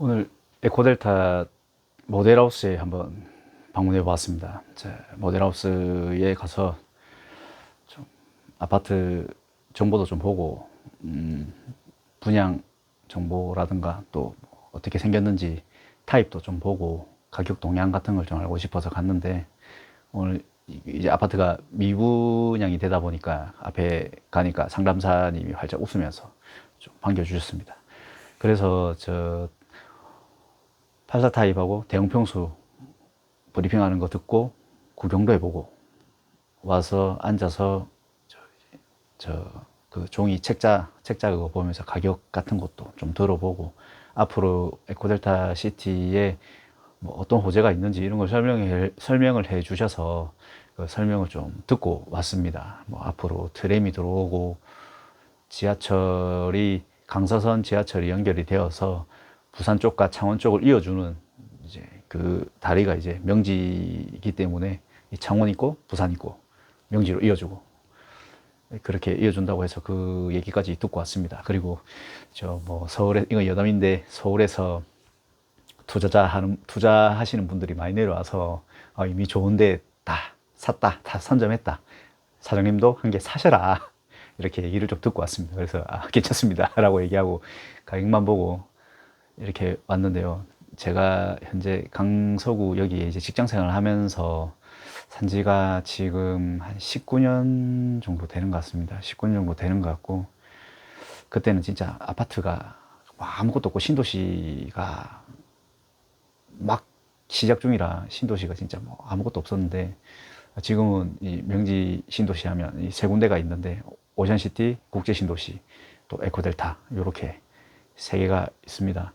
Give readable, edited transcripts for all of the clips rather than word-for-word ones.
오늘 에코델타 모델하우스에 한번 방문해 보았습니다. 모델하우스에 가서 좀 아파트 정보도 좀 보고 분양 정보라든가 또 어떻게 생겼는지 타입도 좀 보고 가격 동향 같은 걸 좀 알고 싶어서 갔는데, 오늘 이제 아파트가 미분양이 되다 보니까 앞에 가니까 상담사님이 활짝 웃으면서 좀 반겨주셨습니다. 그래서 저 84 타입하고 대형 평수 브리핑하는 거 듣고 구경도 해보고 와서 앉아서 그 종이 책자 그거 보면서 가격 같은 것도 좀 들어보고, 앞으로 에코델타 시티에 뭐 어떤 호재가 있는지 이런 걸 설명을 해 주셔서 그 설명을 좀 듣고 왔습니다. 뭐 앞으로 트램이 들어오고 지하철이 강서선 지하철이 연결이 되어서 부산 쪽과 창원 쪽을 이어주는 이제 그 다리가 이제 명지이기 때문에 창원 있고 부산 있고 명지로 이어주고 그렇게 이어준다고 해서 그 얘기까지 듣고 왔습니다. 그리고 저 뭐 서울에, 이거 여담인데, 서울에서 투자하시는 분들이 많이 내려와서 이미 좋은데 다 샀다, 다 선점했다, 사장님도 한 개 사셔라, 이렇게 얘기를 좀 듣고 왔습니다. 그래서 괜찮습니다 라고 얘기하고 가격만 보고 이렇게 왔는데요. 제가 현재 강서구 여기에 이제 직장 생활을 하면서 산 지가 지금 한 19년 정도 되는 것 같습니다. 19년 정도 되는 것 같고, 그때는 진짜 아파트가 뭐 아무것도 없고 신도시가 막 시작 중이라 신도시가 진짜 뭐 아무것도 없었는데, 지금은 이 명지 신도시 하면 이 세 군데가 있는데, 오션시티, 국제신도시, 또 에코델타, 이렇게 세 개가 있습니다.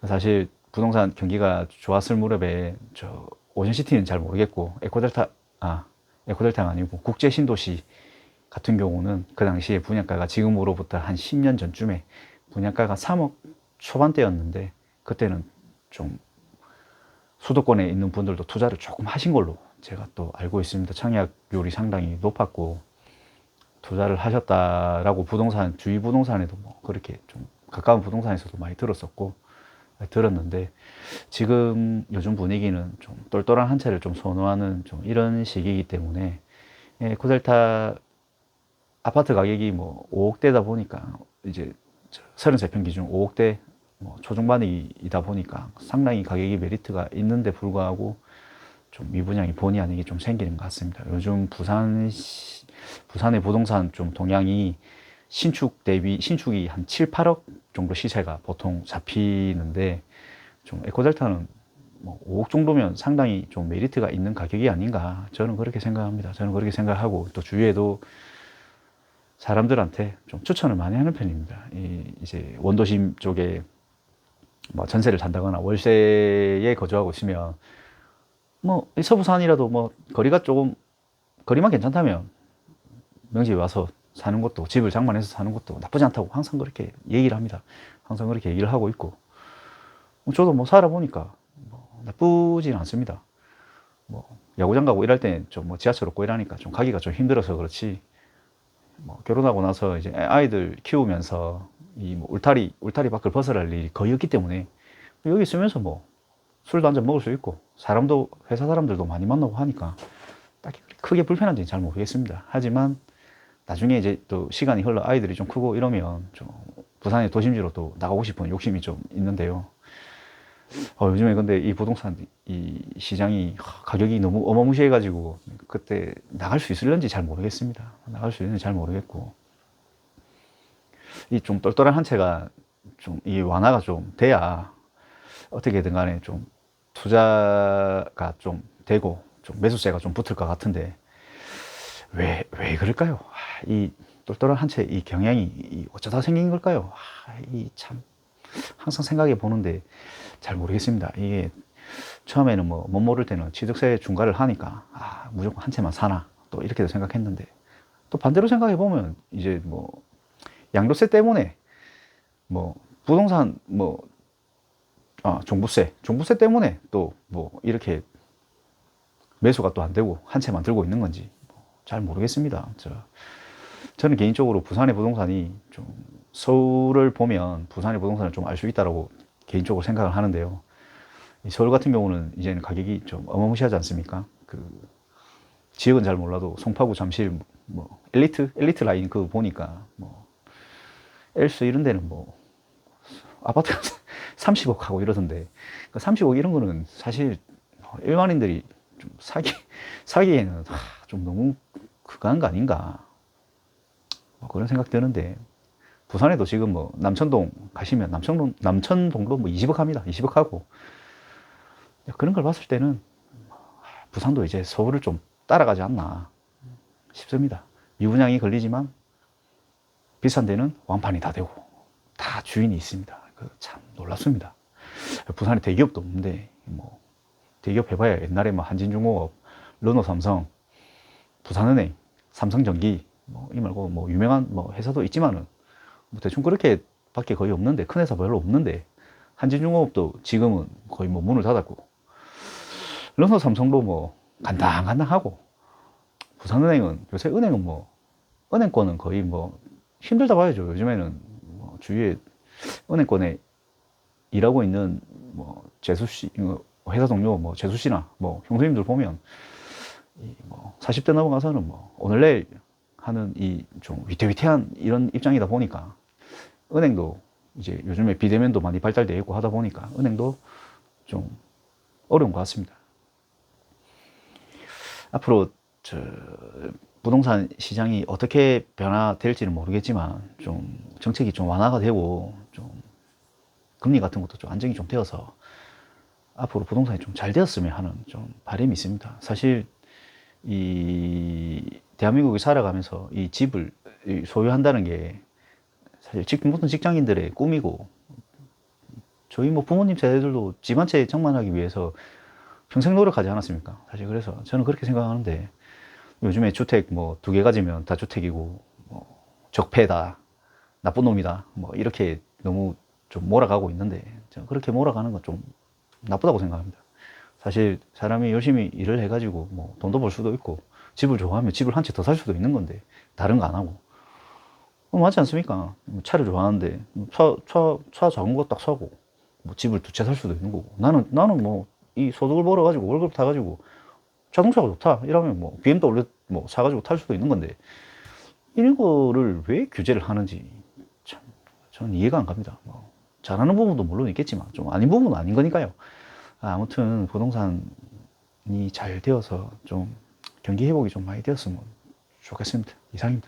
사실 부동산 경기가 좋았을 무렵에 저 오션시티는 잘 모르겠고, 에코델타가 아니고 국제신도시 같은 경우는 그 당시에 분양가가 지금으로부터 한 10년 전쯤에 분양가가 3억 초반대였는데, 그때는 좀 수도권에 있는 분들도 투자를 조금 하신 걸로 제가 또 알고 있습니다. 청약률이 상당히 높았고 투자를 하셨다라고 부동산, 주위 부동산에도 뭐 그렇게 좀 가까운 부동산에서도 많이 들었는데, 지금 요즘 분위기는 좀 똘똘한 한 채를 좀 선호하는 좀 이런 시기이기 때문에, 코델타 아파트 가격이 뭐 5억대다 보니까, 이제 33평 기준 5억대 뭐 초중반이다 보니까 상당히 가격이 메리트가 있는데 불구하고 좀 미분양이 본의 아니게 좀 생기는 것 같습니다. 요즘 부산의 부동산 좀 동향이 신축이 한 7, 8억 정도 시세가 보통 잡히는데, 좀 에코델타는 뭐 5억 정도면 상당히 좀 메리트가 있는 가격이 아닌가, 저는 그렇게 생각합니다. 저는 그렇게 생각하고, 또 주위에도 사람들한테 좀 추천을 많이 하는 편입니다. 이제 원도심 쪽에 뭐 전세를 산다거나 월세에 거주하고 있으면, 뭐 서부산이라도 뭐 거리만 괜찮다면 명지에 와서 사는 것도, 집을 장만해서 사는 것도 나쁘지 않다고 항상 그렇게 얘기를 합니다. 항상 그렇게 얘기를 하고 있고, 저도 뭐 살아보니까 뭐 나쁘진 않습니다. 뭐 야구장 가고 이럴 때 좀 뭐 지하철 없고 이러니까 좀 가기가 좀 힘들어서 그렇지, 뭐 결혼하고 나서 이제 아이들 키우면서 이 뭐 울타리 밖을 벗어날 일이 거의 없기 때문에, 여기 있으면서 뭐 술도 한잔 먹을 수 있고, 회사 사람들도 많이 만나고 하니까 딱히 크게 불편한지는 잘 모르겠습니다. 하지만 나중에 이제 또 시간이 흘러 아이들이 좀 크고 이러면 좀 부산의 도심지로 또 나가고 싶은 욕심이 좀 있는데요. 요즘에 근데 이 부동산 이 시장이 가격이 너무 어마무시해가지고 그때 나갈 수 있을런지 잘 모르겠습니다. 나갈 수 있는지 잘 모르겠고, 이 좀 똘똘한 한 채가 좀 이 완화가 좀 돼야 어떻게든 간에 좀 투자가 좀 되고 좀 매수세가 좀 붙을 것 같은데, 왜 그럴까요? 이 똘똘한 한 채 이 경향이 어쩌다 생긴 걸까요? 이 참 항상 생각해 보는데 잘 모르겠습니다. 이게 처음에는 뭐 못 모를 때는 취득세 중과를 하니까 무조건 한 채만 사나 또 이렇게도 생각했는데, 또 반대로 생각해 보면 이제 뭐 양도세 때문에 뭐 부동산 뭐 종부세 때문에 또 뭐 이렇게 매수가 또 안 되고 한 채만 들고 있는 건지 잘 모르겠습니다. 저는 개인적으로 부산의 부동산이 좀, 서울을 보면 부산의 부동산을 좀 알 수 있다라고 개인적으로 생각을 하는데요. 서울 같은 경우는 이제는 가격이 좀 어마무시하지 않습니까? 그 지역은 잘 몰라도 송파구, 잠실, 뭐 엘리트 라인 그 보니까 뭐 엘스 이런 데는 뭐 아파트가 30억 하고 이러던데, 그 30억 이런 거는 사실 일반인들이 좀 사기에는 좀 너무 그거한 거 아닌가, 뭐 그런 생각 드는데, 부산에도 지금 뭐 남천동 가시면 남천동도 뭐 20억 합니다. 20억 하고, 그런 걸 봤을 때는 부산도 이제 서울을 좀 따라가지 않나 싶습니다. 미분양이 걸리지만 비싼 데는 완판이 다 되고 다 주인이 있습니다. 참 놀랍습니다. 부산에 대기업도 없는데 뭐 대기업 해봐야 옛날에 뭐 한진중공업, 르노삼성, 부산은행, 삼성전기 뭐 이 말고 뭐 유명한 뭐 회사도 있지만은 뭐 대충 그렇게 밖에 거의 없는데, 큰 회사 별로 없는데, 한진중공업도 지금은 거의 뭐 문을 닫았고, 르노삼성도 뭐 간당간당하고, 부산은행은 요새 은행은 뭐 은행권은 거의 뭐 힘들다 봐야죠. 요즘에는 뭐 주위에 은행권에 일하고 있는 뭐 재수 씨, 회사 동료 뭐 재수 씨나 뭐 형수님들 보면 뭐 40대 넘어가서는 뭐 오늘 내일 하는 이 좀 위태위태한 이런 입장이다 보니까, 은행도 이제 요즘에 비대면도 많이 발달되어 있고 하다 보니까 은행도 좀 어려운 것 같습니다. 앞으로 부동산 시장이 어떻게 변화될지는 모르겠지만, 좀 정책이 좀 완화가 되고 좀 금리 같은 것도 좀 안정이 좀 되어서 앞으로 부동산이 좀 잘 되었으면 하는 좀 바람이 있습니다. 사실 이 대한민국이 살아가면서 이 집을 소유한다는 게 사실 모든 직장인들의 꿈이고, 저희 뭐 부모님 세대들도 집 한 채 장만하기 위해서 평생 노력하지 않았습니까? 사실 그래서 저는 그렇게 생각하는데, 요즘에 주택 뭐 2개 가지면 다 주택이고 뭐 적폐다, 나쁜 놈이다, 뭐 이렇게 너무 좀 몰아가고 있는데, 저는 그렇게 몰아가는 건 좀 나쁘다고 생각합니다. 사실 사람이 열심히 일을 해가지고 뭐 돈도 벌 수도 있고, 집을 좋아하면 집을 한 채 더 살 수도 있는 건데, 다른 거 안 하고. 맞지 않습니까? 차를 좋아하는데 차 작은 거 딱 사고 뭐 집을 2채 살 수도 있는 거고, 나는 뭐 이 소득을 벌어가지고 월급 타가지고 자동차가 좋다 이러면 뭐 BMW 뭐 사가지고 탈 수도 있는 건데, 이런 거를 왜 규제를 하는지 참 저는 이해가 안 갑니다. 뭐 잘하는 부분도 물론 있겠지만 좀 아닌 부분은 아닌 거니까요. 아무튼 부동산이 잘 되어서 좀 경기 회복이 좀 많이 되었으면 좋겠습니다. 이상입니다.